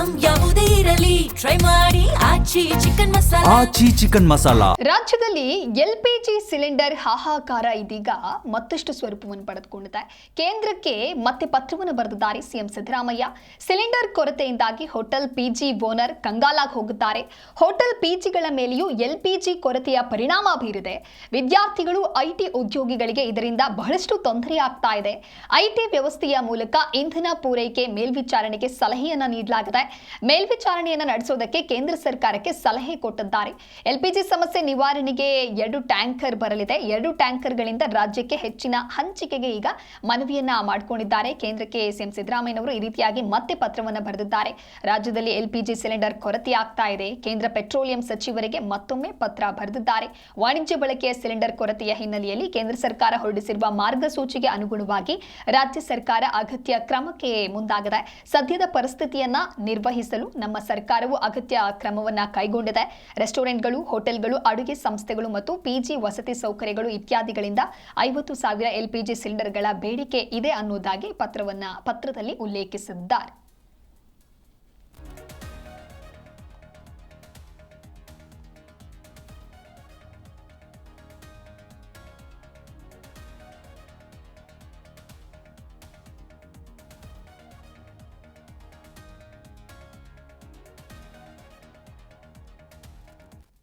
Item ಯಾವುದೇ ಇರಲಿ try ಮಾಡಿ ಆಚಿ ಚಿಕನ್ ಮಸಾಲಾ. ರಾಜ್ಯದಲ್ಲಿ ಎಲ್ಪಿಜಿ ಸಿಲಿಂಡರ್ ಹಾಹಾಕಾರ ಇದೀಗ ಮತ್ತಷ್ಟು ಸ್ವರೂಪವನ್ನು ಪಡೆದುಕೊಂಡಿದೆ. ಕೇಂದ್ರಕ್ಕೆ ಮತ್ತೆ ಪತ್ರವನ್ನು ಬರೆದಿದ್ದಾರೆ ಸಿಎಂ ಸಿದ್ದರಾಮಯ್ಯ. ಸಿಲಿಂಡರ್ ಕೊರತೆಯಿಂದಾಗಿ ಹೋಟೆಲ್ ಪಿಜಿ ಓನರ್ ಕಂಗಾಲಾಗಿ ಹೋಗಿದ್ದಾರೆ. ಹೋಟೆಲ್ ಪಿಜಿಗಳ ಮೇಲೆಯೂ ಎಲ್ಪಿಜಿ ಕೊರತೆಯ ಪರಿಣಾಮ ಬೀರಿದೆ. ವಿದ್ಯಾರ್ಥಿಗಳು ಐಟಿ ಉದ್ಯೋಗಿಗಳಿಗೆ ಇದರಿಂದ ಬಹಳಷ್ಟು ತೊಂದರೆ ಆಗ್ತಾ ಇದೆ. ಐಟಿ ವ್ಯವಸ್ಥೆಯ ಮೂಲಕ ಇಂಧನ ಪೂರೈಕೆ ಮೇಲ್ವಿಚಾರಣೆಗೆ ಸಲಹೆಯನ್ನ ನೀಡಲಾಗಿದೆ. ಮೇಲ್ವಿಚಾರಣೆಯನ್ನು ನಡೆಸೋದಕ್ಕೆ ಕೇಂದ್ರ ಸರ್ಕಾರಕ್ಕೆ ಸಲಹೆ ಕೊಟ್ಟಿದ್ದಾರೆ. ಎಲ್ಪಿಜಿ ಸಮಸ್ಯೆ ನಿವಾರಣೆಗೆ 2 ಟ್ಯಾಂಕರ್ ಬರಲಿದೆ. 2 ಟ್ಯಾಂಕರ್ಗಳಿಂದ ರಾಜ್ಯಕ್ಕೆ ಹೆಚ್ಚಿನ ಹಂಚಿಕೆಗೆ ಈಗ ಮನವಿಯನ್ನ ಮಾಡಿಕೊಂಡಿದ್ದಾರೆ. ಕೇಂದ್ರಕ್ಕೆ ಸಿಎಂ ಸಿದ್ದರಾಮಯ್ಯನವರು ಈ ರೀತಿಯಾಗಿ ಮತ್ತೆ ಪತ್ರವನ್ನು ಬರೆದಿದ್ದಾರೆ. ರಾಜ್ಯದಲ್ಲಿ ಎಲ್ಪಿಜಿ ಸಿಲಿಂಡರ್ ಕೊರತೆ ಆಗ್ತಾ ಇದೆ. ಕೇಂದ್ರ ಪೆಟ್ರೋಲಿಯಂ ಸಚಿವರಿಗೆ ಮತ್ತೊಮ್ಮೆ ಪತ್ರ ಬರೆದಿದ್ದಾರೆ. ವಾಣಿಜ್ಯ ಬಳಕೆಯ ಸಿಲಿಂಡರ್ ಕೊರತೆಯ ಹಿನ್ನೆಲೆಯಲ್ಲಿ ಕೇಂದ್ರ ಸರ್ಕಾರ ಹೊರಡಿಸಿರುವ ಮಾರ್ಗಸೂಚಿಗೆ ಅನುಗುಣವಾಗಿ ರಾಜ್ಯ ಸರ್ಕಾರ ಅಗತ್ಯ ಕ್ರಮಕ್ಕೆ ಮುಂದಾಗಿದೆ. ಸದ್ಯದ ಪರಿಸ್ಥಿತಿಯನ್ನ ನಿರ್ವಹಿಸಲು ನಮ್ಮ ಸರ್ಕಾರವು ಅಗತ್ಯ ಕ್ರಮವನ್ನ ಕೈಗೊಂಡಿದೆ. ರೆಸ್ಟೋರೆಂಟ್ಗಳು, ಹೋಟೆಲ್ಗಳು, ಅಡುಗೆ ಸಂಸ್ಥೆಗಳು ಮತ್ತು ಪಿಜಿ ವಸತಿ ಸೌಕರ್ಯಗಳು ಇತ್ಯಾದಿಗಳಿಂದ 50,000 ಎಲ್ಪಿಜಿ ಸಿಲಿಂಡರ್ಗಳ ಬೇಡಿಕೆ ಇದೆ ಅನ್ನೋದಾಗಿ ಪತ್ರದಲ್ಲಿ ಉಲ್ಲೇಖಿಸಿದ್ದಾರೆ.